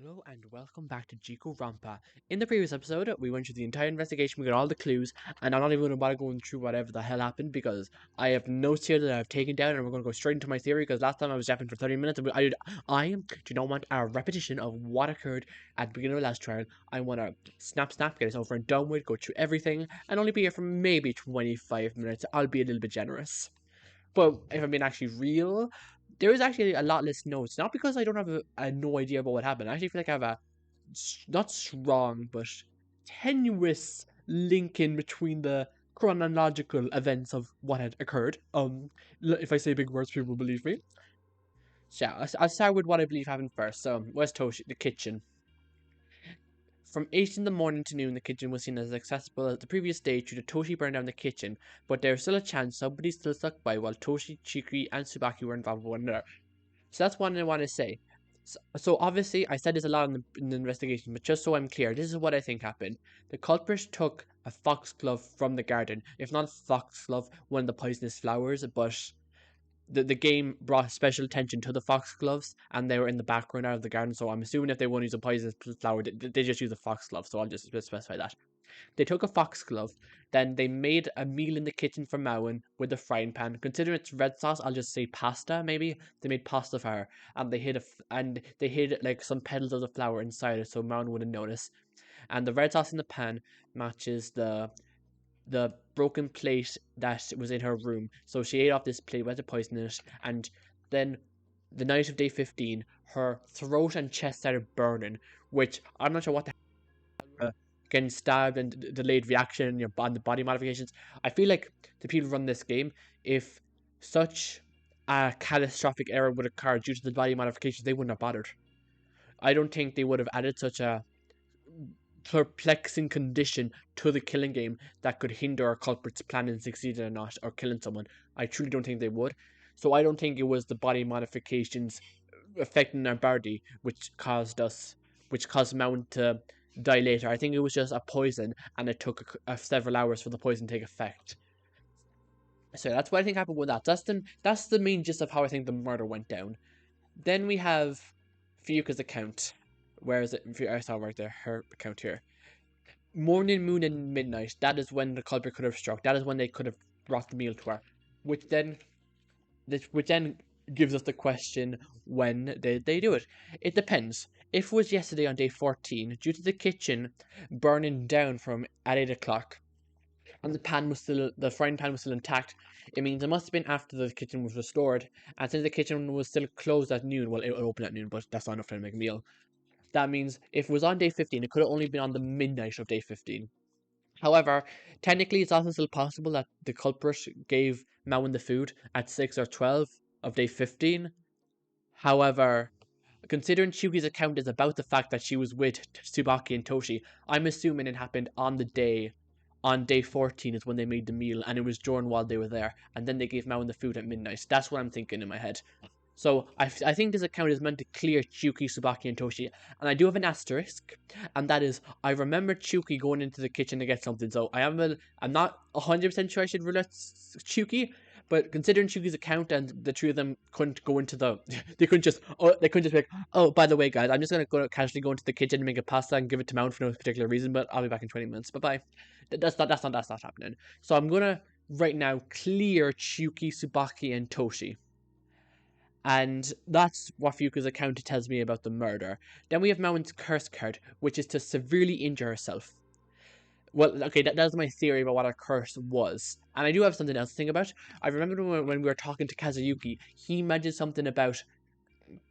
Hello and welcome back to Jikoronpa. In the previous episode, we went through the entire investigation, we got all the clues, and I'm not even going to bother going through whatever the hell happened because I have notes here that I've taken down and we're going to go straight into my theory because last time I was yapping for 30 minutes and I do not want a repetition of what occurred at the beginning of the last trial. I want to snap, get this over and done with, go through everything, and only be here for maybe 25 minutes. I'll be a little bit generous. But if I'm being actually real, there is actually a lot less notes. Not because I don't have no idea about what happened. I actually feel like I have a not strong but tenuous link in between the chronological events of what had occurred. If I say big words, people will believe me. So yeah, I'll start with what I believe happened first. So where's Toshi? The kitchen. From 8 in the morning to noon, the kitchen was seen as accessible as the previous day due to Toshi burned down the kitchen, but there was still a chance somebody still stuck by while Toshi, Chiki, and Tsubaki were involved with one another. So that's what I want to say. So obviously, I said this a lot in the investigation, but just so I'm clear, this is what I think happened. The culprit took a foxglove from the garden. If not a foxglove, one of the poisonous flowers, but the game brought special attention to the foxgloves, and they were in the background out of the garden, so I'm assuming if they want to use a poisonous flower, they just use a foxglove, so I'll just specify that. They took a foxglove, then they made a meal in the kitchen for Mauen with a frying pan. Considering it's red sauce, I'll just say pasta. Maybe they made pasta for her, and they hid like some petals of the flower inside it, so Mauen wouldn't notice. And the red sauce in the pan matches the broken plate that was in her room. So she ate off this plate, went to poison it, and then the night of day 15, her throat and chest started burning, which I'm not sure what the getting stabbed and delayed reaction and the body modifications. I feel like the people run this game, if such a catastrophic error would occur due to the body modifications, they wouldn't have bothered. I don't think they would have added such a perplexing condition to the killing game that could hinder a culprit's plan in succeeding or not, or killing someone. I truly don't think they would. So I don't think it was the body modifications affecting our body which caused Mount to die later. I think it was just a poison, and it took several hours for the poison to take effect. So that's what I think happened with that. That's the main gist of how I think the murder went down. Then we have Fuyuka's account. Where is it? I saw right there, her account here. Morning, noon, and midnight. That is when the culprit could have struck. That is when they could have brought the meal to her. Which then gives us the question, when did they do it? It depends. If it was yesterday on day 14, due to the kitchen burning down at 8 o'clock, and the frying pan was still intact, it means it must have been after the kitchen was restored, and since the kitchen was still closed at noon, well, it would open at noon, but that's not enough time to make a meal. That means if it was on day 15, it could have only been on the midnight of day 15. However, technically it's also still possible that the culprit gave Mauen the food at 6 or 12 of day 15. However, considering Shuki's account is about the fact that she was with Tsubaki and Toshi, I'm assuming it happened on day 14 is when they made the meal, and it was during while they were there, and then they gave Mauen the food at midnight. That's what I'm thinking in my head. So I think this account is meant to clear Chuki, Tsubaki, and Toshi. And I do have an asterisk, and that is, I remember Chuki going into the kitchen to get something. So I'm not 100% sure I should rule out Chuki, but considering Chuki's account and the three of them couldn't go into they couldn't just be like, oh, by the way, guys, I'm just gonna casually go into the kitchen and make a pasta and give it to Mount for no particular reason, but I'll be back in 20 minutes. Bye bye. That's not happening. So I'm gonna right now clear Chuki, Tsubaki, and Toshi. And that's what Fuyuka's account tells me about the murder. Then we have Mouen's curse card, which is to severely injure herself. Well, okay, that's my theory about what her curse was. And I do have something else to think about. I remember when we were talking to Kazuyuki, he mentioned something about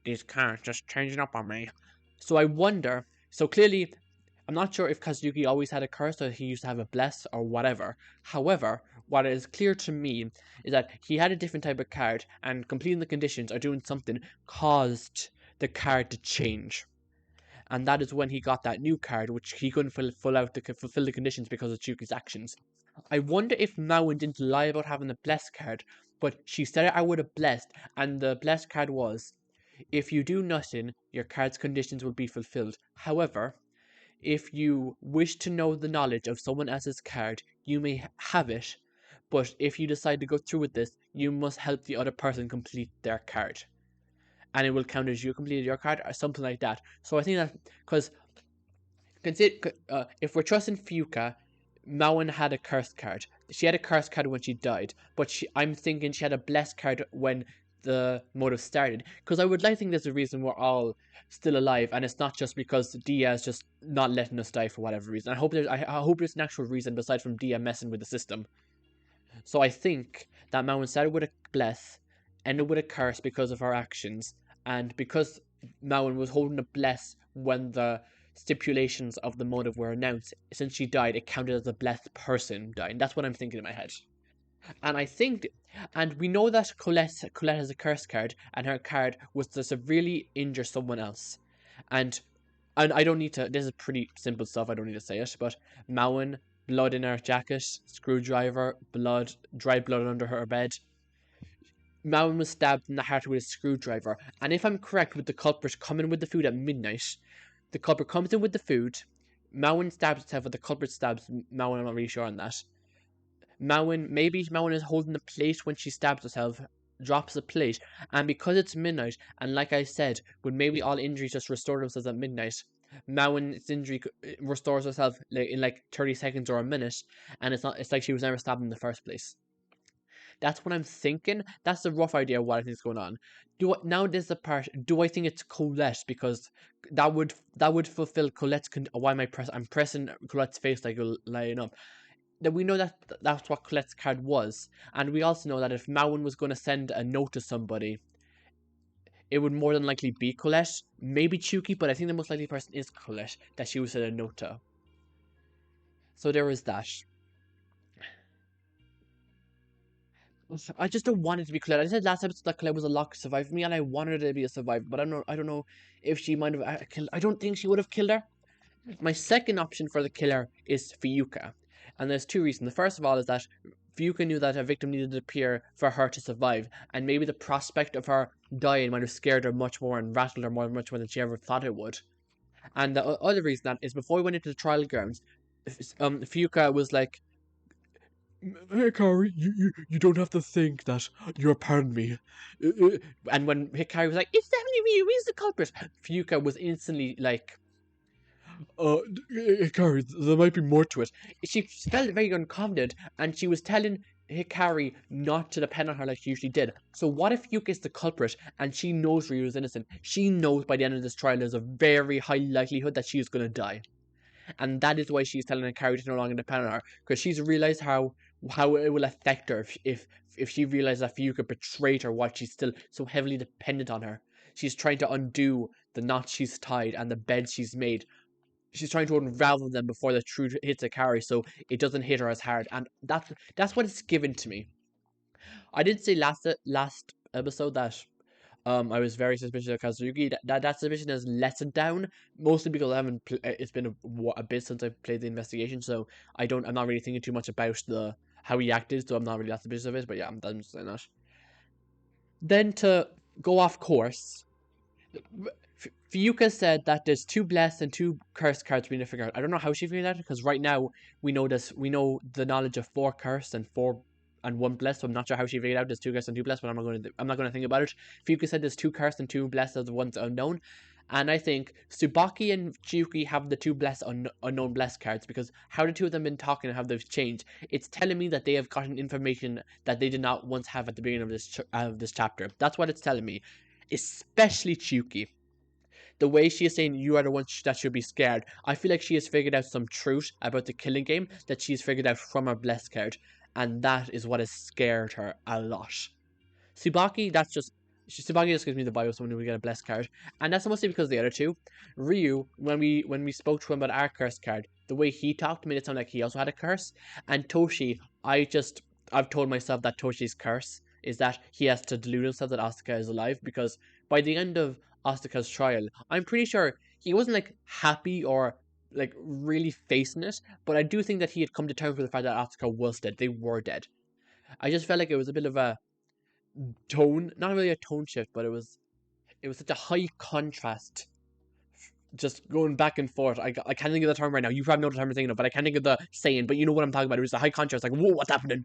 these cards just changing up on me. So I wonder, so clearly, I'm not sure if Kazuyuki always had a curse or he used to have a bless or whatever. However, what is clear to me is that he had a different type of card, and completing the conditions or doing something caused the card to change. And that is when he got that new card, which he couldn't fulfill the conditions because of Chuki's actions. I wonder if Mauen didn't lie about having the blessed card, but she said it out with a blessed, and the blessed card was, if you do nothing, your card's conditions will be fulfilled. However, if you wish to know the knowledge of someone else's card, you may have it, but if you decide to go through with this, you must help the other person complete their card. and it will count as you completed your card or something like that. So I think that because if we're trusting Fuka, Mauen had a cursed card. She had a cursed card when she died, but I'm thinking she had a blessed card when the motive started. Because I would like to think there's a reason we're all still alive, and it's not just because Dia is just not letting us die for whatever reason. I hope there's an actual reason besides from Dia messing with the system. So I think that Mauen started with a bless, ended with a curse because of her actions, and because Mauen was holding a bless when the stipulations of the motive were announced, since she died, it counted as a blessed person dying. That's what I'm thinking in my head. And I think, and we know that Colette has a curse card, and her card was to severely injure someone else. And I don't need to. This is pretty simple stuff. I don't need to say it. But Mauen, blood in her jacket, screwdriver, blood, dried blood under her bed. Mauen was stabbed in the heart with a screwdriver. And if I'm correct with the culprit coming with the food at midnight, the culprit comes in with the food. Mauen stabs himself, but the culprit stabs Mauen. I'm not really sure on that. Maybe Mauen is holding the plate when she stabs herself, drops the plate, and because it's midnight, and like I said, when maybe all injuries just restore themselves at midnight, Mauen's injury restores herself in like 30 seconds or a minute, and it's like she was never stabbed in the first place. That's what I'm thinking. That's the rough idea of what I think is going on. Now this is the part. Do I think it's Colette because that would fulfill Colette's why am I'm pressing Colette's face like a line up. That we know that that's what Colette's card was, and we also know that if Mauen was going to send a note to somebody, it would more than likely be Colette, maybe Chuki, but I think the most likely person is Colette that she would send a note to. So there is that. I just don't want it to be Colette. I said last episode that Colette was a lock survived me, and I wanted her to be a survivor, but I don't know if she might have killed. I don't think she would have killed her. My second option for the killer is Fuyuka, and there's two reasons. The first of all is that Fuyuka knew that a victim needed to appear for her to survive, and maybe the prospect of her dying might have scared her much more and rattled her much more than she ever thought it would. And the other reason that is before we went into the trial grounds, Fuyuka was like, Hikari, you don't have to think that you're part of me. And when Hikari was like, it's definitely me, who's the culprit? Fuyuka was instantly like, Hikari, there might be more to it. She felt very unconfident, and she was telling Hikari not to depend on her like she usually did. So what if Yuka is the culprit, and she knows Ryu is innocent? She knows by the end of this trial there's a very high likelihood that she is going to die. And that is why she's telling Hikari to no longer depend on her, because she's realized how it will affect her if she realizes that Fuyuka betrayed her while she's still so heavily dependent on her. She's trying to undo the knots she's tied and the beds she's made. She's trying to unravel them before the truth hits Hikari, so it doesn't hit her as hard, and that's what it's given to me. I did say last episode that I was very suspicious of Kazuyuki. That suspicion has lessened down, mostly because I haven't. It's been a bit since I played the investigation, so I'm not really thinking too much about how he acted, so I'm not really that suspicious of it. But yeah, I'm just saying that. Then to go off course, Fuyuka said that there's 2 blessed and 2 cursed cards we need to figure out. I don't know how she figured that, because right now we know the knowledge of 4 cursed and 1 blessed, so I'm not sure how she figured out there's 2 cursed and 2 blessed, but I'm not going to think about it. Fuyuka said there's 2 cursed and 2 blessed as the ones unknown, and I think Tsubaki and Chiyuki have the 2 blessed unknown blessed cards, because how the 2 of them been talking and how they've changed, it's telling me that they have gotten information that they did not once have at the beginning of this chapter. That's what it's telling me, especially Chiyuki. The way she is saying you are the one that should be scared, I feel like she has figured out some truth about the killing game that she's figured out from her blessed card, and that is what has scared her a lot. Tsubaki just gives me the vibe of someone who would get a blessed card, and that's mostly because of the other 2. Ryu, when we spoke to him about our curse card, the way he talked made it sound like he also had a curse. And Toshi, I've told myself that Toshi's curse is that he has to delude himself that Asuka is alive, because by the end of Asuka's trial, I'm pretty sure he wasn't like happy or like really facing it, but I do think that he had come to terms with the fact that Asuka was dead. They were dead. I just felt like it was a bit of a not really a tone shift, but it was such a high contrast, just going back and forth. I can't think of the term right now. You probably know the term I'm thinking of, but I can't think of the saying. But you know what I'm talking about. It was a high contrast. Like, whoa, what's happening?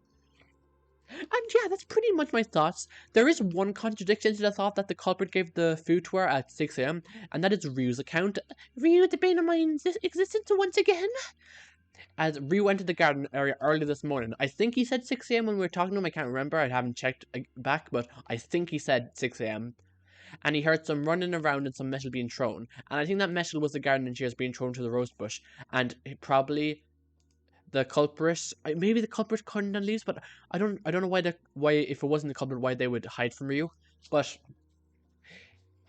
And yeah, that's pretty much my thoughts. There is one contradiction to the thought that the culprit gave the food to her at 6 a.m., and that is Ryu's account. Ryu, the bane of my existence once again. As Ryu entered the garden area early this morning, I think he said 6 a.m. when we were talking to him. I can't remember. I haven't checked back, but I think he said 6 a.m. And he heard some running around and some metal being thrown. And I think that metal was the gardening shears being thrown to the rose bush. And probably the culprit, maybe the culprit couldn't on leaves, but I don't know why if it wasn't the culprit, why they would hide from Ryu. But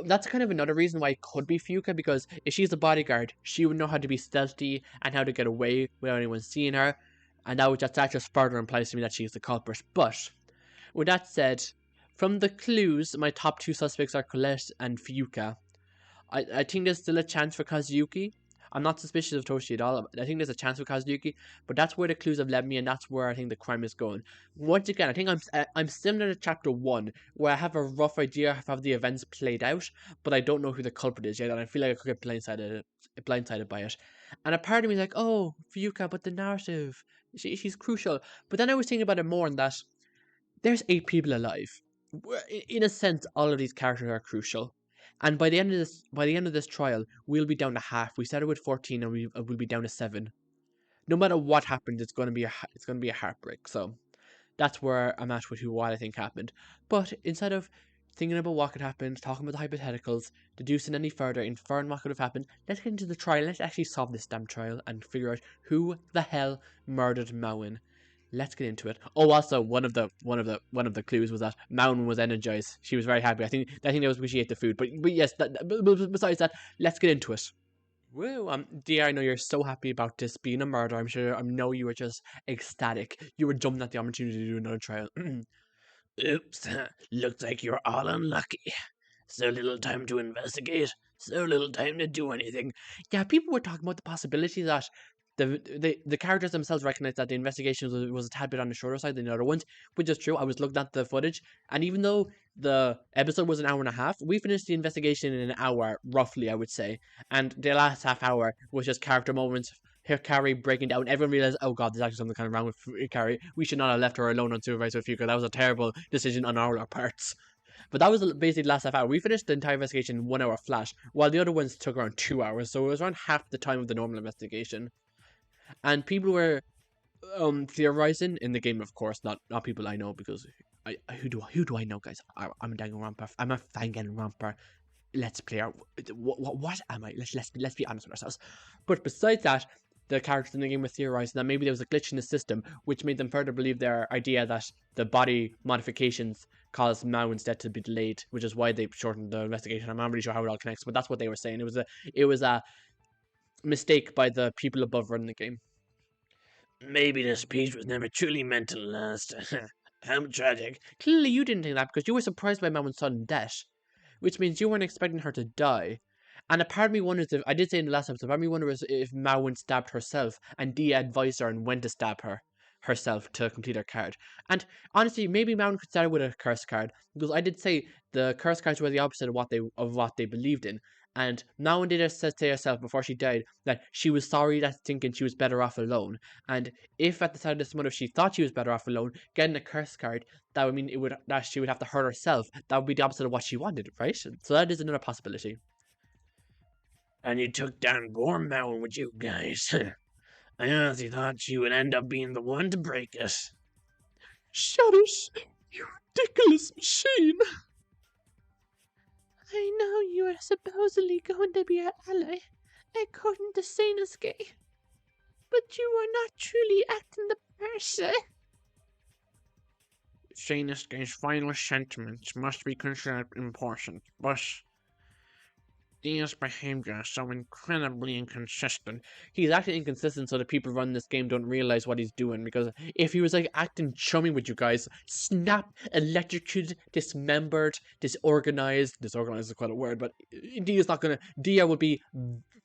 that's kind of another reason why it could be Fuka, because if she's a bodyguard, she would know how to be stealthy and how to get away without anyone seeing her, and that just further implies to me that she's the culprit. But with that said, from the clues, my top two suspects are Colette and Fuka. I think there's still a chance for Kazuyuki. I'm not suspicious of Toshi at all. I think there's a chance for Kazuyuki, but that's where the clues have led me, and that's where I think the crime is going. Once again, I think I'm similar to Chapter 1, where I have a rough idea of how the events played out, but I don't know who the culprit is yet, and I feel like I could get blindsided by it. And a part of me is like, oh, Fuka, but the narrative, she's crucial. But then I was thinking about it more, in that there's 8 people alive. In a sense, all of these characters are crucial. And by the end of this trial, we'll be down to half. We started with 14, and we'll be down to 7. No matter what happens, it's going to be a heartbreak. So that's where I'm at with what I think happened. But instead of thinking about what could happen, talking about the hypotheticals, deducing any further, inferring what could have happened, let's get into the trial. Let's actually solve this damn trial and figure out who the hell murdered Mauen. Let's get into it. Oh, also one of the clues was that Mauen was energized. She was very happy. I think that was because she ate the food. But yes, besides that, let's get into it. Woo, dear, I know you're so happy about this being a murder. I know you were just ecstatic. You were jumping at the opportunity to do another trial. Oops, looks like you're all unlucky. So little time to investigate, so little time to do anything. Yeah, people were talking about the possibility that the characters themselves recognized that the investigation was a tad bit on the shorter side than the other ones, which is true. I was looking at the footage, and even though the episode was an hour and a half, we finished the investigation in an hour, roughly, I would say. And the last half hour was just character moments, Carrie breaking down. Everyone realized, oh god, there's actually something kind of wrong with Carrie. We should not have left her alone unsupervised with Fuka. That was a terrible decision on our parts. But that was basically the last half hour. We finished the entire investigation in 1 hour flat, while the other ones took around 2 hours. So it was around half the time of the normal investigation. And people were theorizing in the game, of course, not people I know, because who do I know, guys? I'm a Danganronpa. I'm a Danganronpa. Let's play our what am I? Let's be honest with ourselves. But besides that, the characters in the game were theorizing that maybe there was a glitch in the system, which made them further believe their idea that the body modifications caused Mauen's death to be delayed, which is why they shortened the investigation. I'm not really sure how it all connects, but that's what they were saying. It was a mistake by the people above running the game. Maybe this peach was never truly meant to last. How tragic. Clearly, you didn't think that because you were surprised by Mauen's sudden death, which means you weren't expecting her to die. And a part of me wonders if, I did say in the last episode, part of me wonders if Mauen stabbed herself and Dia advised her and when to stab her herself to complete her card. And honestly, maybe Mauen could start with a curse card, because I did say the curse cards were the opposite of what they believed in. And Mauen did say to herself before she died that she was sorry, that thinking she was better off alone. And if at the start of this month, if she thought she was better off alone, getting a curse card, that would mean that she would have to hurt herself. That would be the opposite of what she wanted, right? So that is another possibility. And you took down poor Mauen with you guys. I honestly thought you would end up being the one to break us. Shadows, you ridiculous machine! I know you are supposedly going to be our ally, according to Sanosuke, but you are not truly acting the person. Sanosuke's final sentiments must be considered important, but Dia's behavior is so incredibly inconsistent. He's acting inconsistent so the people running this game don't realize what he's doing, because if he was like acting chummy with you guys, snap, electrocuted, dismembered, disorganized is quite a word, but Dia would be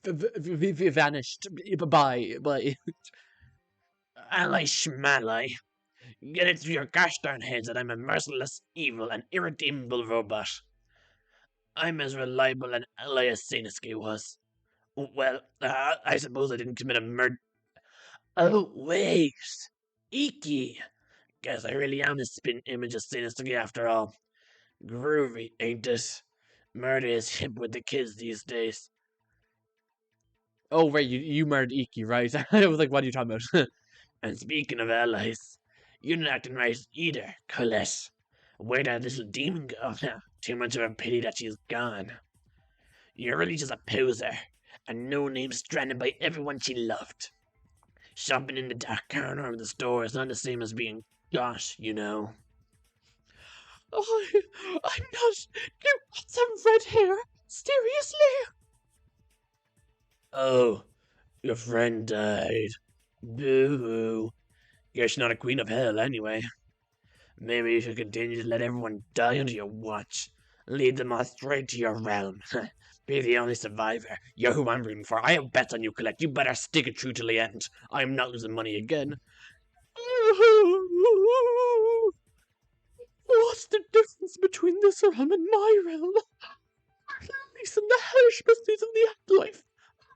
vanished. Bye. Ally schmally. Get it through your gosh darn heads that I'm a merciless, evil, and irredeemable robot. I'm as reliable an ally as Sanosuke was. Well, I suppose I didn't commit a murder. Oh, wait. Iki. Guess I really am a spin image of Sinister after all. Groovy, ain't it? Murder is hip with the kids these days. Oh, right, you murdered Iki, right? I was like, what are you talking about? And speaking of allies, you're not acting right either, Colette. Where'd that little demon go? Too much of a pity that she's gone. You're really just a poser, a no-name stranded by everyone she loved. Shopping in the dark corner of the store is not the same as being gosh, you know. Oh, I'm not. You got some red hair? Seriously? Oh, your friend died. Boo-hoo. Guess you're not a queen of hell anyway. Maybe you should continue to let everyone die under your watch. Lead them all straight to your realm. Be the only survivor. You're who I'm rooting for. I have bets on you, Colette. You better stick it through till the end. I'm not losing money again. What's the difference between this realm and my realm? At least in the hellish mysteries of the afterlife,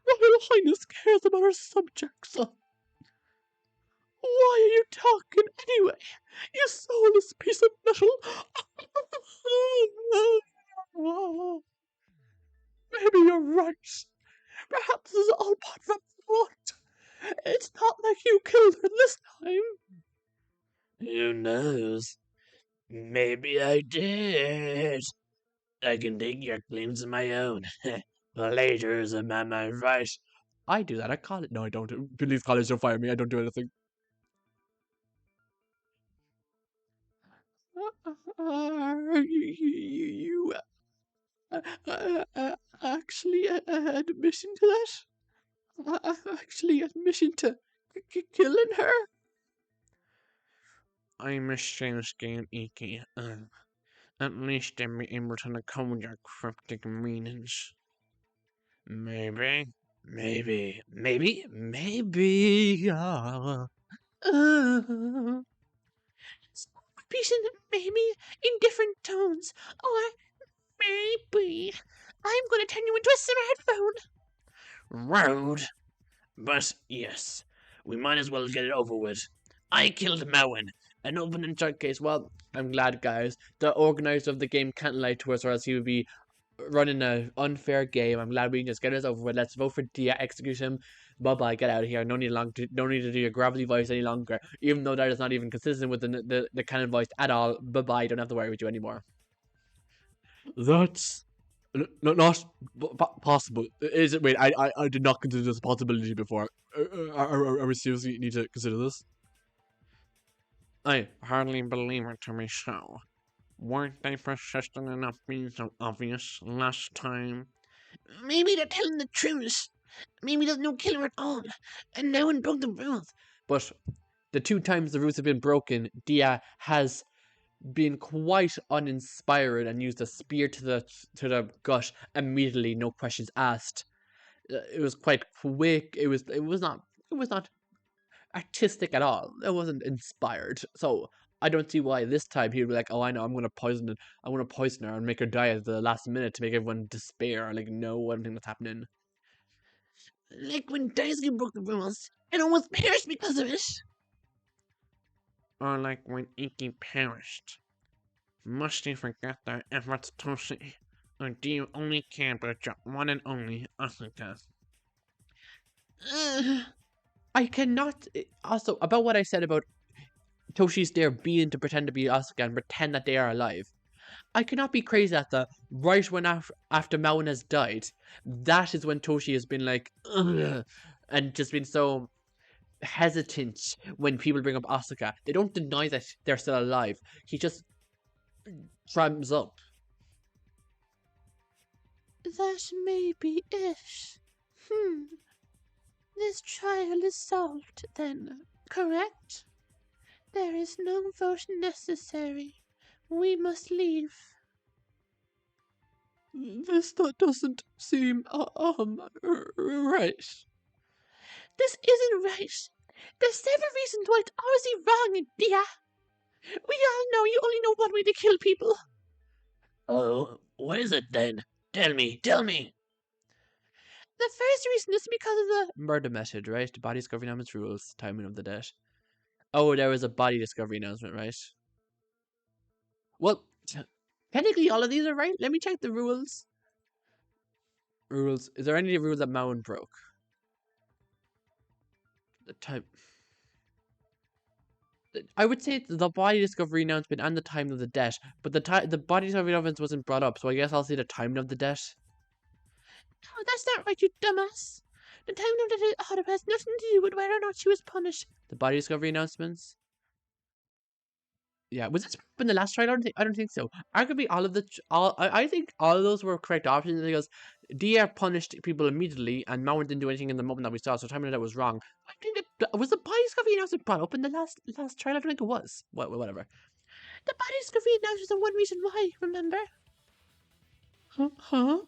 Royal Highness cares about her subjects. Why are you talking anyway, you soulless piece of metal? Maybe you're right. Perhaps this is all part of a plot. It's not like you killed her this time. Who knows? Maybe I did. I can take your claims on my own. Plagiarism, am I right? I do that. I call it. No, I don't. Please, college, don't fire me. I don't do anything. You actually admission to that? Actually admission to killing her? I'm a game Iki. At least I'm able to decode your cryptic meanings. Maybe. Repeating maybe in different tones, or maybe I'm going to turn you into a smartphone. Rude. But yes, we might as well get it over with. I killed Mowen. An open and shut case. Well, I'm glad, guys. The organizer of the game can't lie to us, or else he would be running an unfair game. I'm glad we can just get this over with. Let's vote for Dia. Execute him. Bye bye. Get out of here. No need to do your gravity voice any longer. Even though that is not even consistent with the canon voice at all. Bye bye. Don't have to worry with you anymore. That's not possible. Is it? Wait, I did not consider this a possibility before. Are we seriously need to consider this? I hardly believe it to be so. Weren't they persistent enough being so obvious last time? Maybe they're telling the truth. Maybe there's no killer at all, and no one broke the rules. But the 2 times the rules have been broken, Dia has been quite uninspired and used a spear to the gut immediately, no questions asked. It was quite quick. It was not artistic at all. It wasn't inspired. So I don't see why this time he would be like, oh, I know, I'm gonna poison her and make her die at the last minute to make everyone despair. Like, no, I don't think that's happening. Like when Daisuke broke the rules and almost perished because of it. Or like when Iki perished. Must you forget their efforts, Toshi? Or do you only care about your one and only Asuka? I cannot. Also, about what I said about Toshi's there being to pretend to be Asuka and pretend that they are alive. I cannot be crazy at the right when after Mauen has died. That is when Toshi has been like, ugh, and just been so hesitant when people bring up Asuka. They don't deny that they're still alive. He just trams up. That may be it. This trial is solved, then, correct? There is no vote necessary. We must leave. This doesn't seem, right. This isn't right. There's several reasons why it's obviously wrong, Dia. We all know you only know one way to kill people. Oh, what is it then? Tell me. The first reason is because of the murder method, right? The body's covering its rules, timing of the death. Oh, there was a body discovery announcement, right? Well, technically all of these are right. Let me check the rules. Rules. Is there any rules that Mountain broke? The time. I would say it's the body discovery announcement and the time of the death, but the body discovery announcement wasn't brought up, so I guess I'll say the timing of the death. Oh, that's not right, you dumbass. The time of the death has nothing to do with whether or not she was punished. The body discovery announcements. Yeah, was this in the last trial? I don't think so. Arguably, all of the I think all of those were correct options because Dia punished people immediately, and Mount didn't do anything in the moment that we saw. So timing of that was wrong. I think that was the body discovery announcement brought up in the last trial. I don't think it was. Whatever. The body discovery announcement is the one reason why. Remember? Huh?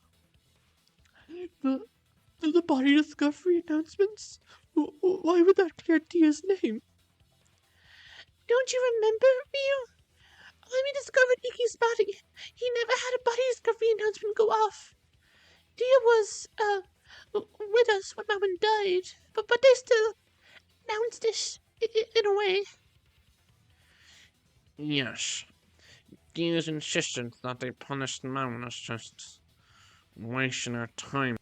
The body discovery announcements. Why would that clear Dia's name? Don't you remember, Ryu? When we discovered Iki's body, he never had a body discovery announcement go off. Dia was, with us when Mama died, but they still announced it in a way. Yes. Dia's insistence that they punished Mount is just wasting our time.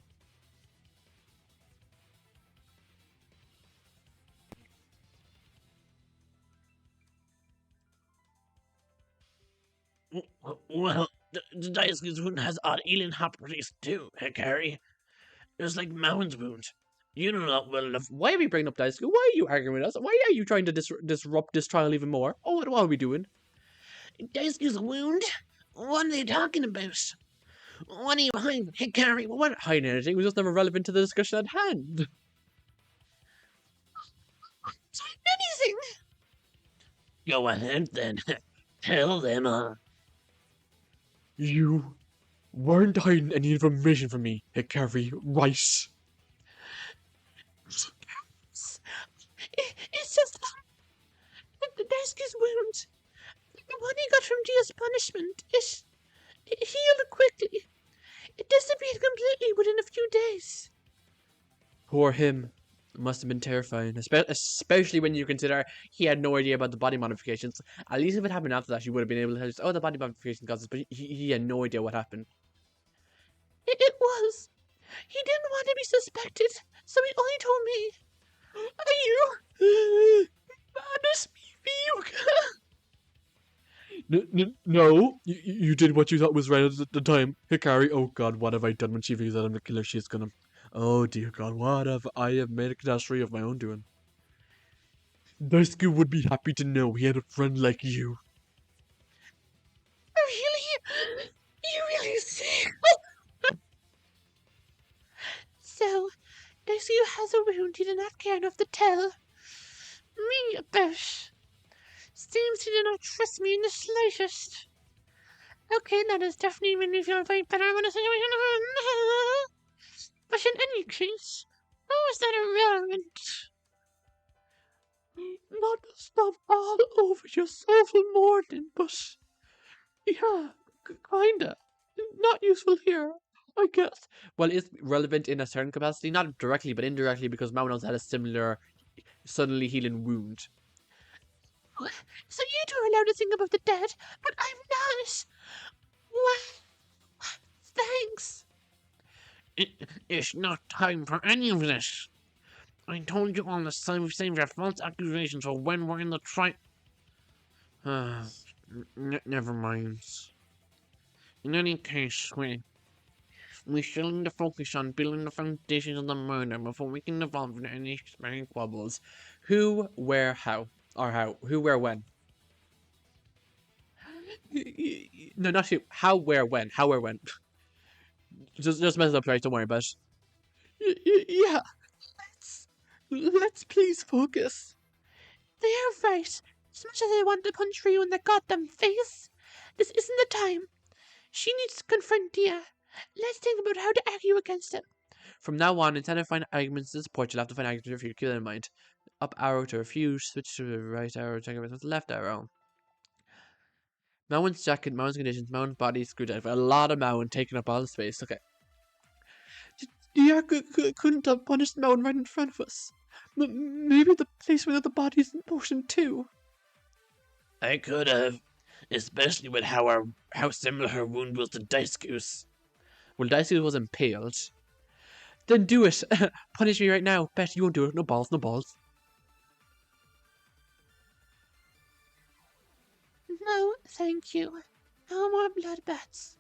Well, the Daisuke's wound has odd alien properties too, Hikari. It's like Mountain's wound. You know that well enough. Why are we bringing up Daisuke? Why are you arguing with us? Why are you trying to disrupt this trial even more? Oh, what are we doing? Daisuke's wound? What are they talking about? What are you hiding, Hikari? What hiding anything? It was just never relevant to the discussion at hand. Anything? Go ahead then. Tell them. You weren't hiding any information from me, Hikari Rice. It's just the Daisuke's wound. The one he got from Dia's punishment. It healed quickly. It disappeared completely within a few days. Poor him. It must have been terrifying, especially when you consider he had no idea about the body modifications. At least if it happened after that, you would have been able to tell us, oh, the body modification causes, but he had no idea what happened. It was. He didn't want to be suspected, so he only told me. Are you? Honest me, Ryuka? No, you did what you thought was right at the time. Hikari, oh god, what have I done when she figures out I'm the killer? She's gonna... Oh dear god, what have I have made a catastrophe of my own doing. Daisuke would be happy to know he had a friend like you. Really? You really say? So, Daisuke has a wound he did not care enough to tell me about. Seems he did not trust me in the slightest. Okay, that has definitely made me feel very better about the situation. But in any case, how is that irrelevant? Not to stop all over yourself, Morton, but... Yeah, kinda. Not useful here, I guess. Well, it's relevant in a certain capacity, not directly, but indirectly, because Mauno's had a similar, suddenly healing wound. So you two are allowed to think about the dead, but I'm not. What? Thanks. It's not time for any of this. I told you all the time we save your false accusations for when we're in the never mind. In any case, we still need to focus on building the foundations of the murder before we can evolve into any expiring quibbles. Who, where, how? Or how? Who, where, when? No, not who. How, where, when? How, where, when? Just mess it up, right? Don't worry about it. Yeah. Let's please focus. They are right. As much as I want to punch Ryu in the goddamn face, this isn't the time. She needs to confront Dia. Let's think about how to argue against it. From now on, instead of finding arguments to support, you'll have to find arguments to refute. Keep that in mind. Up arrow to refuse, switch to the right arrow, check with the left arrow. Mountain's jacket, Mountain's conditions, Mountain's body, screwdriver. A lot of Mountain taking up all the space. Okay. Dia couldn't have punished Mountain right in front of us. Maybe the place where the body is in motion too. I could have, especially with how similar her wound was to Daisuke's. Well, Daisuke was impaled. Then do it. Punish me right now. Bet you won't do it. No balls, no balls. No, thank you. No more bloodbaths.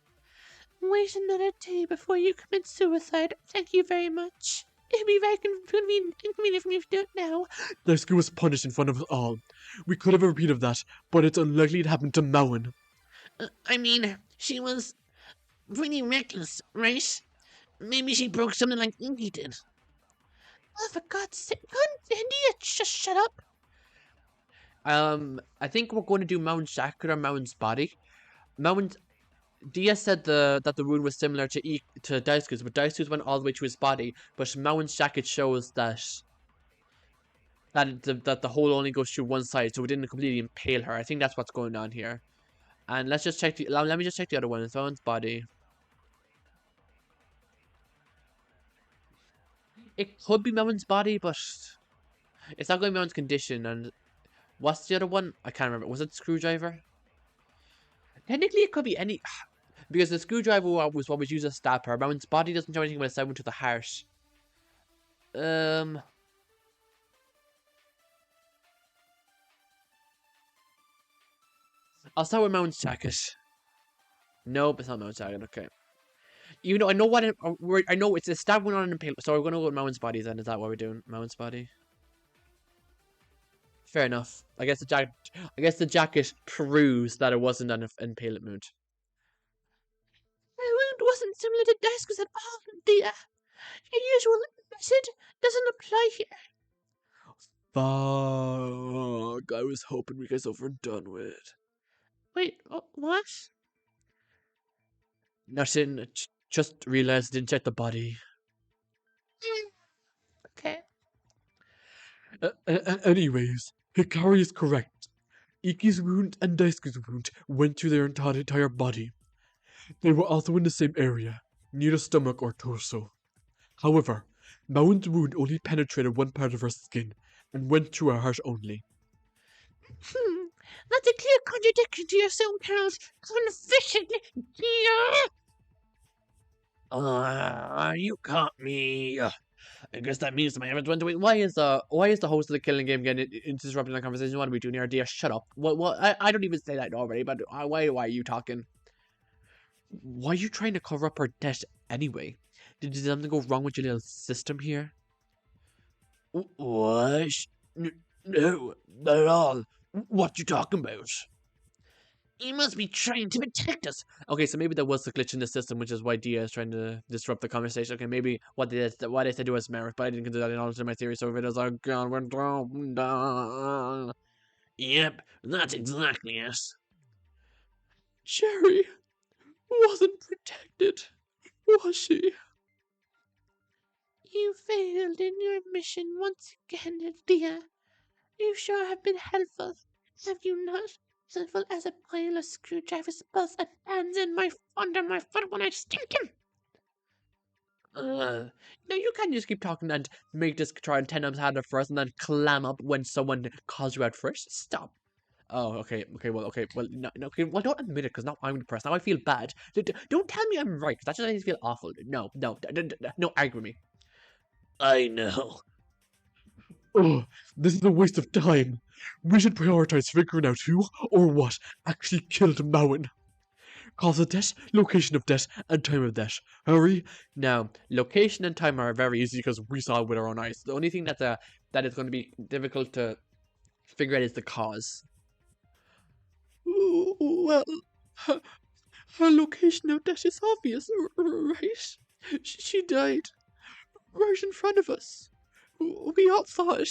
Wait another day before you commit suicide. Thank you very much. It'd be very inconvenient for me to do it now. Daisuke was punished in front of us all. We could have a repeat of that, but it's unlikely it happened to Mauen. I mean, she was pretty reckless, right? Maybe she broke something like Inky did. Oh, for God's sake, couldn't you just shut up? I think we're going to do Mauen's jacket or Mauen's body. Dia said that the wound was similar to Daisuke's, but Daisuke's went all the way to his body. But Mauen's jacket shows that the hole only goes through one side, so it didn't completely impale her. I think that's what's going on here. And let's just check let me just check the other one. It's Mauen's body. It could be Mauen's body, but it's not going to be Mauen's condition. And what's the other one? I can't remember. Was it screwdriver? Technically, it could be any. Because the screwdriver was what was used to stab her. Mauen's body doesn't show anything but a stab to the heart. I'll start with Mauen's jacket. Nope, it's not Mauen's jacket. Okay. Even though I know I know it's a stab wound on an impale. So we're gonna go with Mauen's body then. Is that what we're doing? Mauen's body. Fair enough. I guess the jacket proves that it wasn't an impalement wound. My wound wasn't similar to Daisuke's at all, dear. Your usual method doesn't apply here. Fuck. I was hoping we guys over done with. Wait, what? Nothing. Just realized I didn't check the body. Okay. Anyways, Hikari is correct. Iki's wound and Daisuke's wound went through their entire body. They were also in the same area, near the stomach or torso. However, Mauen's wound only penetrated one part of her skin, and went through her heart only. That's a clear contradiction to your own parents' confession, dear. You caught me. I guess that means my evidence went away. Why is the host of the killing game getting interrupting the conversation? What are we doing here, dear? Shut up. What? I don't even say that already, but why are you talking? Why are you trying to cover up her death anyway? Did something go wrong with your little system here? What? No, not at all. What you talking about? You must be trying to protect us. Okay, so maybe there was a glitch in the system, which is why Dia is trying to disrupt the conversation. Okay, maybe what they said was merit, but I didn't consider that in all of my theory. So if it is like God, we're down. Yep, that's exactly it. Sherry wasn't protected, was she? You failed in your mission once again, dear. You sure have been helpful, have you not? Helpful as a pile of screwdrivers both and hands under my foot when I stink him. No, you can't just keep talking and make this try and 10 times harder first and then clam up when someone calls you out first. Stop. Oh, okay, no, okay, well, don't admit it, because now I'm depressed. Now I feel bad. Don't tell me I'm right, because that just makes me feel awful. No, argue with me. I know. Oh, this is a waste of time. We should prioritize figuring out who or what actually killed Mauen. Cause of death, location of death, and time of death. Hurry. Now, location and time are very easy because we saw it with our own eyes. The only thing that is going to be difficult to figure out is the cause. Well, her location of death is obvious, right? She died right in front of us. We all saw it.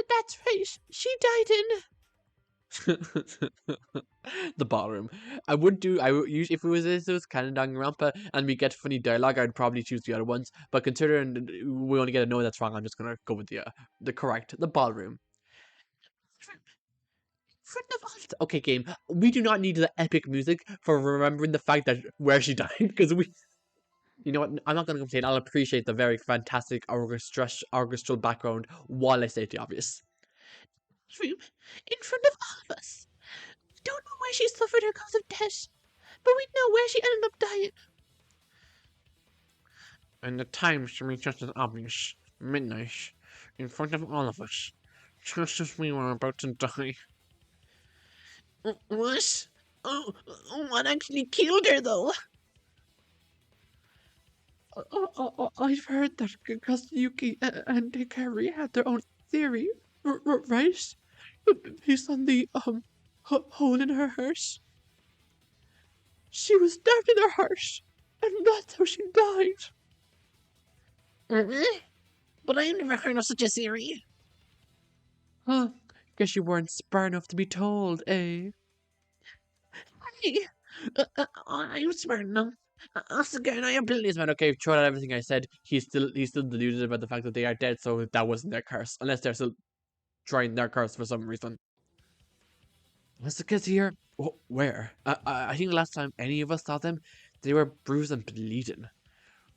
That's right. She died in the ballroom. I would use if it was kind of Danganronpa and we get funny dialogue, I'd probably choose the other ones. But considering we only get a no that's wrong, I'm just gonna go with the ballroom. Okay, game. We do not need the epic music for remembering the fact that where she died because You know what? I'm not going to complain. I'll appreciate the very fantastic orchestral background while I state the obvious. Room in front of all of us. We don't know where she suffered her cause of death, but we know where she ended up dying. And the time should be just as obvious. Midnight. In front of all of us. Just as we were about to die. What? Oh, what actually killed her, though? I've heard that Yuki and Hikari had their own theory, right? Based on the hole in her heart. She was stabbed in her heart, and that's how she died. But I've never heard of such a theory. Huh? Guess you weren't smart enough to be told, eh? Hey, I'm smart enough. Ask the guy and I have Please, man. Okay, throw out everything I said. He's still deluded about the fact that they are dead, so that wasn't their curse, unless they're still trying their curse for some reason. Was the kids here? Where? I think the last time any of us saw them, they were bruised and bleeding.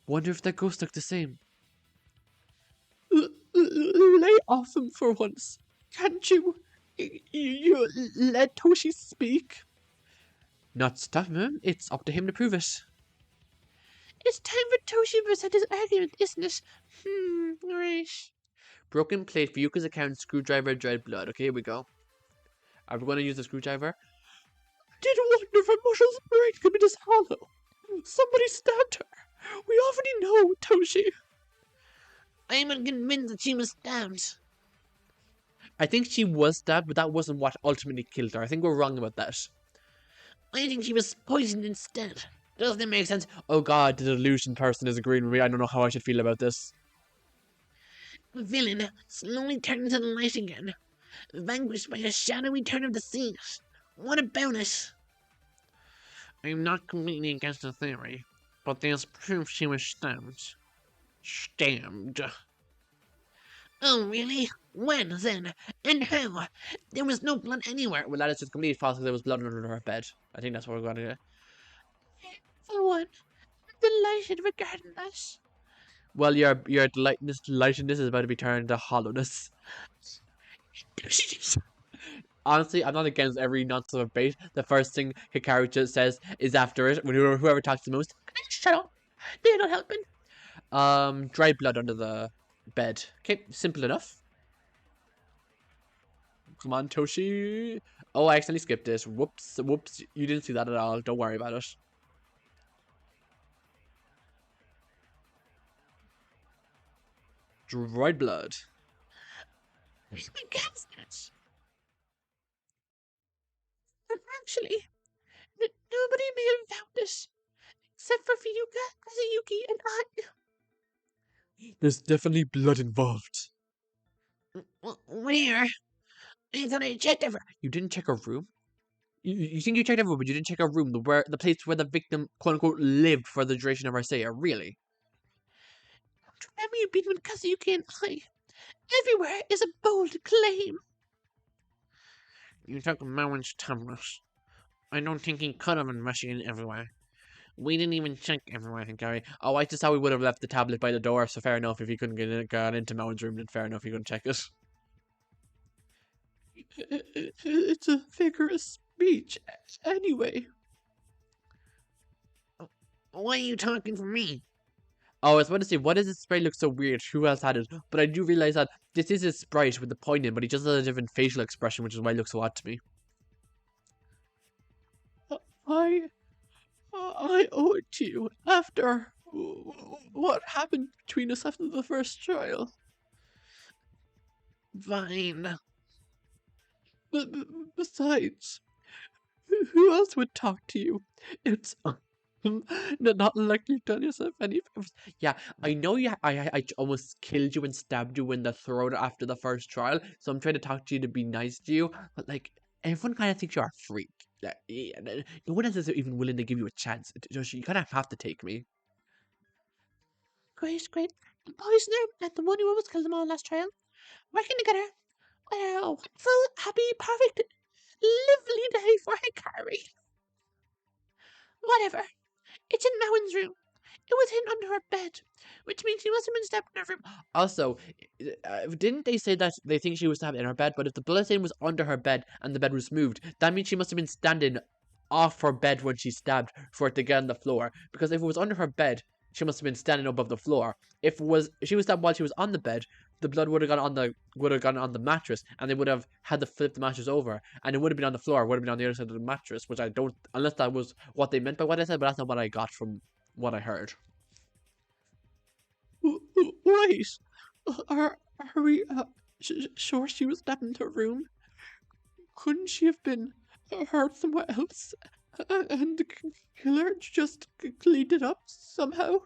Wonder if their ghosts look the same. Lay off them for once, can't you? You let Toshi speak. Not stop him. It's up to him to prove it. It's time for Toshi to present his argument, isn't it? Right. Broken plate for Yuka's account, screwdriver, dried blood. Okay, here we go. Are we going to use the screwdriver? Did wonder if a muscle's brain could be this hollow. Somebody stabbed her. We already know, Toshi. I'm convinced that she was stabbed. I think she was stabbed, but that wasn't what ultimately killed her. I think we're wrong about that. I think she was poisoned instead. Doesn't it make sense? Oh god, the delusion person is agreeing with me. I don't know how I should feel about this. The villain slowly turned into the light again, vanquished by a shadowy turn of the seas. What about it? I'm not completely against the theory, but there's proof she was stabbed. Stabbed. Oh, really? When, then? And how? There was no blood anywhere. Well, that is just completely false because there was blood under her bed. I think that's what we're going to do. For one, I'm delighted regarding that. Well, your delightedness is about to be turned into hollowness. Honestly, I'm not against every nonsense of bait. The first thing Hikaru just says is after it, when whoever talks the most. Shut up. They're not helping. Dried blood under the bed. Okay, simple enough. Come on, Toshi. Oh, I accidentally skipped this. Whoops. You didn't see that at all. Don't worry about it. Dried blood. Against it. Actually, nobody may have found this, except for Fuyuka, Kazuyuki, and I. There's definitely blood involved. Where? I thought I checked everywhere. You didn't check her room? You think you checked everywhere, but you didn't check her room, the place where the victim, quote unquote, lived for the duration of her stay. Really? Remember you being with Kazuyuki and I. Everywhere is a bold claim. You took Mowen's tablet. I don't think he could have been rushing in everywhere. We didn't even check everywhere, Hikari. Oh, I just thought we would have left the tablet by the door, so fair enough. If he couldn't get into Moun's room, then fair enough, he couldn't check it. It's a figure of speech, anyway. Why are you talking for me? Oh, I was about to say, why does this sprite look so weird? Who else had it? But I do realize that this is his sprite with the point in, but he just has a different facial expression, which is why it looks so odd to me. I owe it to you after what happened between us after the first trial. Fine. Besides, who else would talk to you? It's not like you've done yourself any favors. Yeah, I know you. I almost killed you and stabbed you in the throat after the first trial, so I'm trying to talk to you to be nice to you. But like, everyone kind of thinks you're a freak. Like, no one else is even willing to give you a chance. You kind of have to take me. Great. The poisoner and the one who almost killed them all last trial, working together. What a wonderful, happy, perfect, lively day for Hikari. Whatever. It's in Mowen's room. It was hidden under her bed, which means she must have been stabbed in her room. Also, didn't they say that they think she was stabbed in her bed? But if the bloodstain was under her bed and the bed was moved, that means she must have been standing off her bed when she stabbed for it to get on the floor. Because if it was under her bed, she must have been standing above the floor. If she was stabbed while she was on the bed, the blood would have gone on the mattress, and they would have had to flip the mattress over, and it would have been on the floor. It would have been on the other side of the mattress, which I don't, unless that was what they meant by what I said, but that's not what I got from what I heard. Wait, are we sure she was stabbed in her room? Couldn't she have been hurt somewhere else, and the killer just cleaned it up somehow?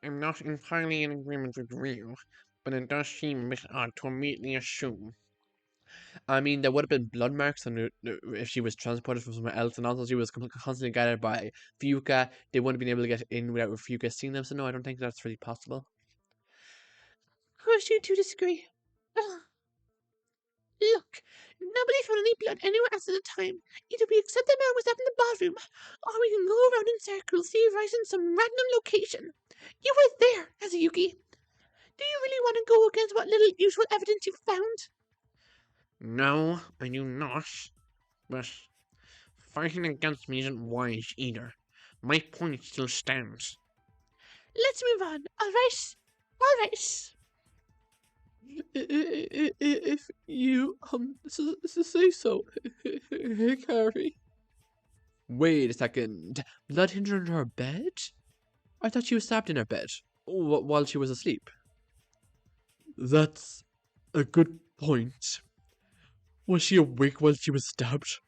I'm not entirely in agreement with you, but it does seem a bit odd to immediately assume. I mean, there would have been blood marks on her if she was transported from somewhere else, and also she was constantly guided by Fuka. They wouldn't have been able to get in without Fuka seeing them, so no, I don't think that's really possible. Of course, you two disagree. Ugh. Look, nobody found any blood anywhere else at the time. Either we accept the man was up in the bathroom, or we can go around in circles, theorizing some random location. You were there, Kazuyuki. Do you really want to go against what little useful evidence you found? No, I do not. But fighting against me isn't wise either. My point still stands. Let's move on. All right. All right. If you say so, Carrie. Wait a second. Blood hidden under her bed? I thought she was stabbed in her bed while she was asleep. That's a good point. Was she awake while she was stabbed?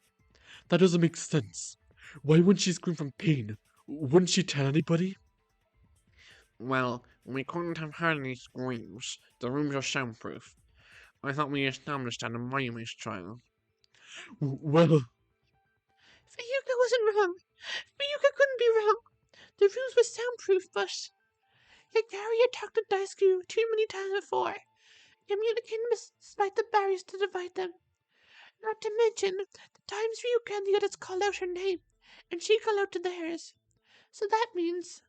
That doesn't make sense. Why wouldn't she scream from pain? Wouldn't she tell anybody? Well, we couldn't have heard any screams. The rooms are soundproof. I thought we established that in my image trial. Well, Fayuka wasn't wrong. Fayuka couldn't be wrong. The rooms were soundproof, but Hikari had talked to Daisuke too many times before, communicating despite the barriers to divide them. Not to mention the times Ryuka and the others called out her name, and she called out to theirs. So that means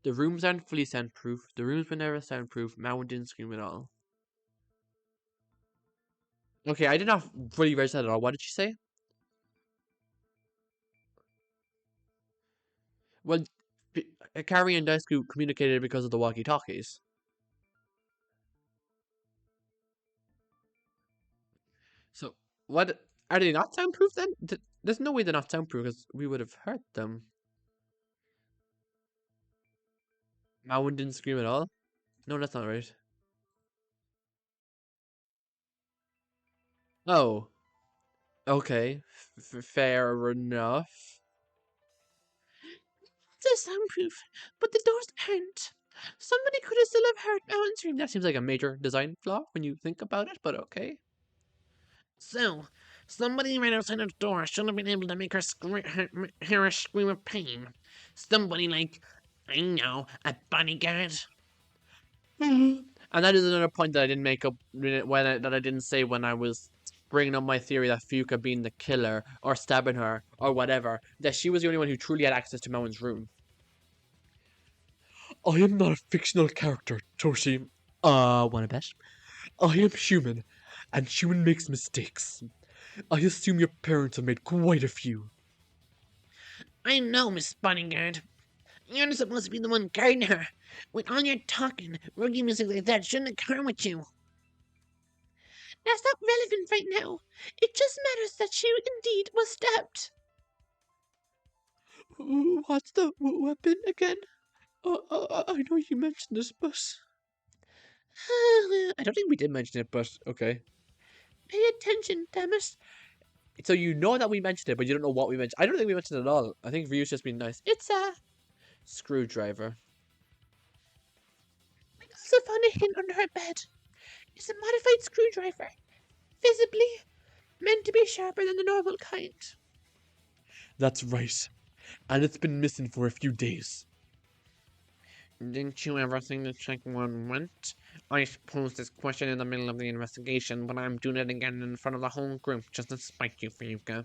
the rooms aren't fully soundproof. The rooms were never soundproof. Mao didn't scream at all. Okay, I did not fully register that at all. What did she say? Well, Carrie and Daisuke communicated because of the walkie-talkies. So, what? Are they not soundproof then? There's no way they're not soundproof because we would have heard them. Mawan didn't scream at all? No, that's not right. Oh. Okay. Fair enough. they're soundproof, but the doors aren't. Somebody could have still have heard Mountain scream. That seems like a major design flaw when you think about it, but okay. So, somebody right outside the door should have been able to make her hear her scream of pain. Somebody like, I know, a bodyguard. And that is another point that I didn't make up that I didn't say when I was bringing up my theory that Fuka being the killer or stabbing her or whatever, that she was the only one who truly had access to Mountain's room. I am not a fictional character, Toshi. Wanna bet? I am human, and human makes mistakes. I assume your parents have made quite a few. I know, Miss Bodyguard. You're not supposed to be the one guarding her. With all your talking, rookie music like that shouldn't occur with you. That's not relevant right now. It just matters that she indeed was stabbed. What's the weapon again? I know you mentioned this, but... I don't think we did mention it, but okay. Pay attention, damn it. So you know that we mentioned it, but you don't know what we mentioned. I don't think we mentioned it at all. I think Ryu's just been nice. It's a Screwdriver. We also found it hidden under her bed. It's a modified screwdriver, visibly meant to be sharper than the normal kind. That's right. And it's been missing for a few days. Didn't you ever think to check where it went? I posed this question in the middle of the investigation, but I'm doing it again in front of the whole group just to spite you, Fuyuka.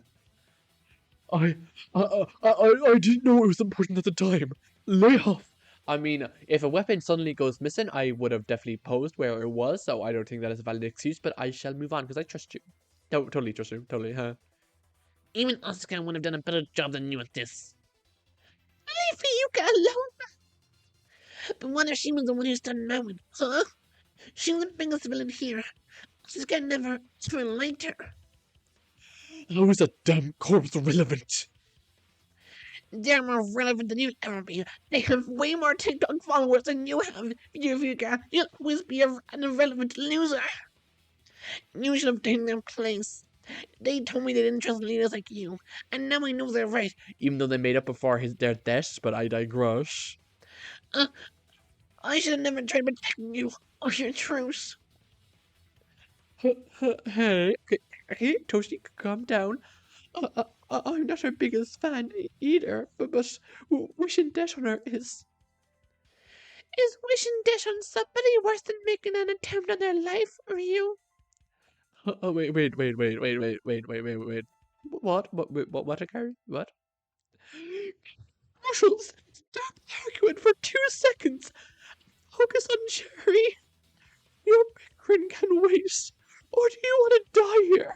I, I didn't know it was important at the time. Lay off. I mean, if a weapon suddenly goes missing, I would have definitely posed where it was, so I don't think that is a valid excuse, but I shall move on because I trust you. No, totally trust you, totally, huh? Even Oscar would have done a better job than you at this. Leave Yuka alone. But what if she was the one who started Mountain, huh? She was the biggest villain here. Oscar never even liked her. How is that damn corpse relevant? They're more relevant than you'll ever be. They have way more TikTok followers than you have. You'll always be an irrelevant loser. You should have taken their place. They told me they didn't trust leaders like you, and now I know they're right. Even though they made up before their deaths, but I digress. I should have never tried protecting you or your truce. Hey, Toshi, calm down. I'm not her biggest fan either, but wishing death on her is. Is wishing death on somebody worse than making an attempt on their life, Ryu? Oh, wait. What, Akari? What? Marshals, stop arguing for 2 seconds. Focus on Cherry. Your bickering can wait. Or do you want to die here?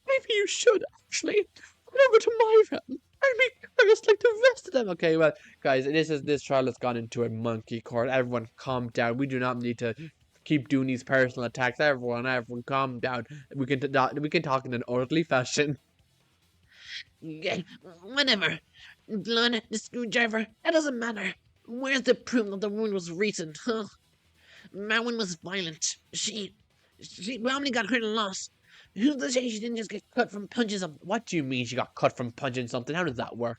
Maybe you should, actually. Run over to my realm and be cursed like the rest of them. Okay, well, guys, this trial has gone into a monkey court. Everyone, calm down. We do not need to keep doing these personal attacks. Everyone, calm down. We can talk in an orderly fashion. Yeah, whatever. Blood, the screwdriver, that doesn't matter. Where's the proof that the wound was recent, huh? Marwin was violent. She probably got hurt a lot. Who's to say she didn't just get cut from punches of... What do you mean she got cut from punching something? How does that work?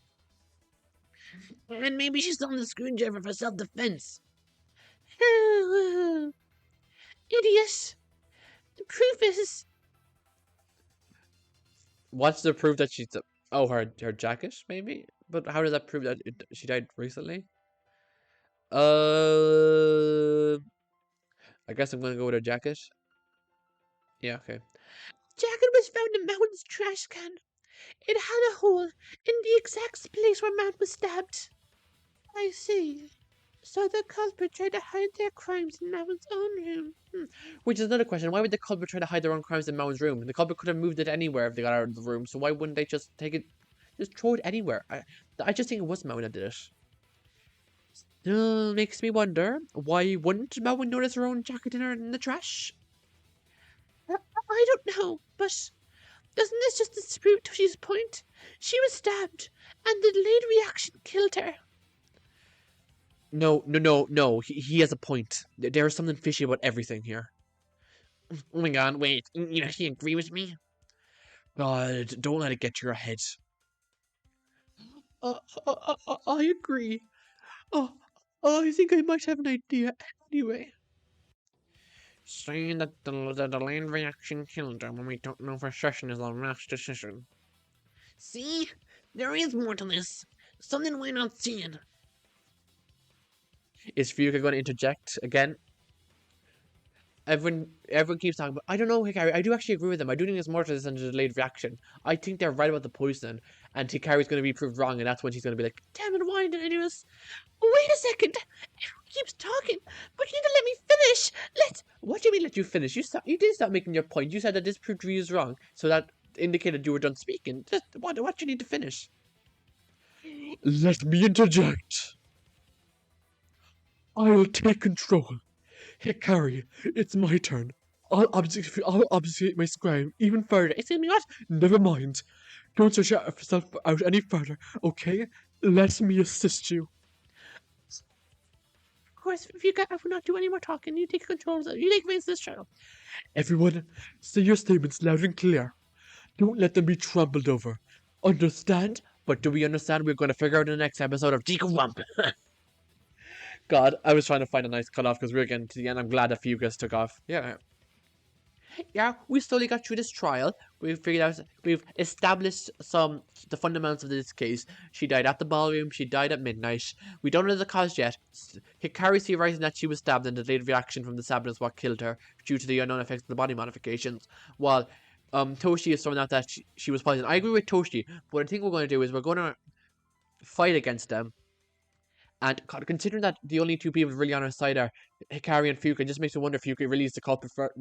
And maybe she stole the screwdriver for self-defense. Idiot. The proof is... What's the proof that she's... Oh, her jacket, maybe? But how does that prove that she died recently? I guess I'm gonna go with her jacket. Yeah, okay. Jacket was found in Mountain's trash can. It had a hole in the exact place where Mount was stabbed. I see. So the culprit tried to hide their crimes in Mountain's own room. Which is another question. Why would the culprit try to hide their own crimes in Mountain's room? The culprit could have moved it anywhere if they got out of the room, so why wouldn't they just take it, just throw it anywhere? I just think it was Mountain that did it. Still makes me wonder, why wouldn't Mountain notice her own jacket in the trash? I don't know, but doesn't this just disprove Toshi's point? She was stabbed, and the delayed reaction killed her. No. He has a point. There is something fishy about everything here. Oh my god, wait, you actually agree with me? God, don't let it get to your head. I agree. I think I might have an idea anyway. Saying that the delayed reaction killed her when we don't know for certain is a rash decision. See? There is more to this. Something we're not seeing. Is Fuka going to interject again? Everyone keeps talking about. I don't know, Hikari. I do actually agree with them. I do think there's more to this than the delayed reaction. I think they're right about the poison, and Hikari's going to be proved wrong, and that's when she's going to be like, Damn it, why did I do this? Wait a second. Everyone keeps talking, but you need to let me finish. What do you mean let you finish? You did stop making your point. You said that this proved you is wrong, so that indicated you were done speaking. What do you need to finish? Let me interject. I'll take control. Hikari, it's my turn. I'll obfuscate my crime even further. Excuse me, what? Never mind. Don't search yourself out any further, okay? Let me assist you. Of course, if I will not do any more talking, you take control of it. You take things this channel. Everyone, say your statements loud and clear. Don't let them be trampled over. Understand? But do we understand? We're going to figure out in the next episode of Jikoronpa. God, I was trying to find a nice cutoff because we were getting to the end. I'm glad that Fugas took off. Yeah, we slowly got through this trial. We've established the fundamentals of this case. She died at the ballroom. She died at midnight. We don't know the cause yet. Hikari theorizing that she was stabbed and the delayed reaction from the stabbing is what killed her due to the unknown effects of the body modifications. While Toshi is found out that she was poisoned. I agree with Toshi, but I think we're going to do is we're going to fight against them. And considering that the only two people really on our side are Hikari and Fuka, it just makes me wonder if Fuka really is the culprit for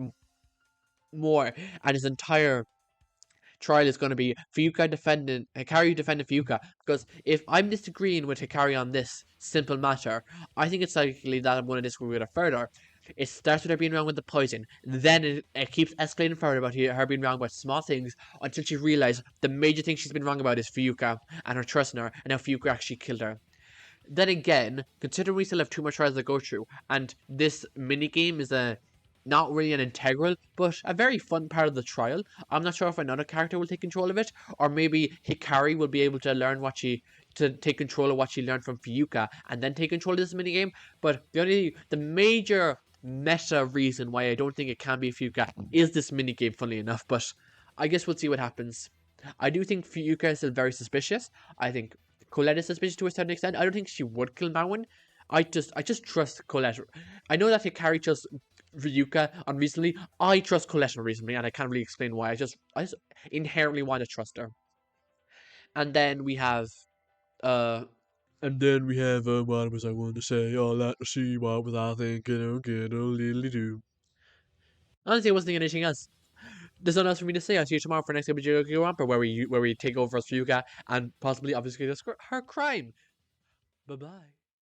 more, and his entire trial is going to be Fuyuka defending Hikari defending Fuyuka. Because if I'm disagreeing with Hikari on this simple matter, I think it's likely that I'm going to disagree with her further. It starts with her being wrong with the poison, then it keeps escalating further about her being wrong about small things until she realizes the major thing she's been wrong about is Fuyuka and her trust in her, and how Fuyuka actually killed her. Then again, considering we still have 2 more trials to go through, and this mini game is not really an integral, but a very fun part of the trial. I'm not sure if another character will take control of it, or maybe Hikari will be able to learn to take control of what she learned from Fuyuka, and then take control of this mini game. But the major meta reason why I don't think it can be Fuyuka is this mini game, funnily enough. But I guess we'll see what happens. I do think Fuyuka is still very suspicious. I think Colette is suspicious to a certain extent. I don't think she would kill Marwin. I just trust Colette. I know that Hikari trusts Ryuka unreasonably. I trust Colette unreasonably, and I can't really explain why. I just inherently want to trust her. And then we have uh what was I going to say? All that to see what was I thinking? Okay, do. honestly I wasn't thinking anything else. There's nothing else for me to say. I'll see you tomorrow for next episode of Jikoronpa where we take over as Ryuka and possibly obviously her crime. Bye bye.